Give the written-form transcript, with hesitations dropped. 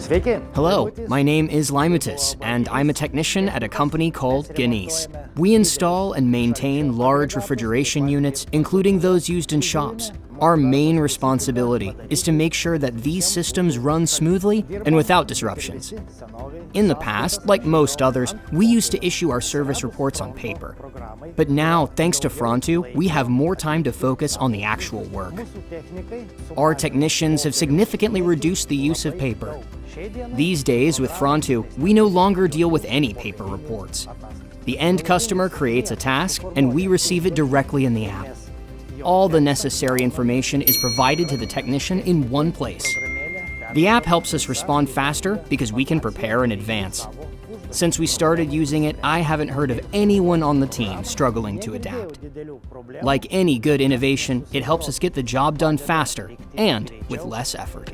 Hello, my name is Limatus, and I'm a technician at a company called Genys. We install and maintain large refrigeration units, including those used in shops. Our main responsibility is to make sure that these systems run smoothly and without disruptions. In the past, like most others, we used to issue our service reports on paper. But now, thanks to Frontu, we have more time to focus on the actual work. Our technicians have significantly reduced the use of paper. These days, with Frontu, we no longer deal with any paper reports. The end customer creates a task, and we receive it directly in the app. All the necessary information is provided to the technician in one place. The app helps us respond faster because we can prepare in advance. Since we started using it, I haven't heard of anyone on the team struggling to adapt. Like any good innovation, it helps us get the job done faster and with less effort.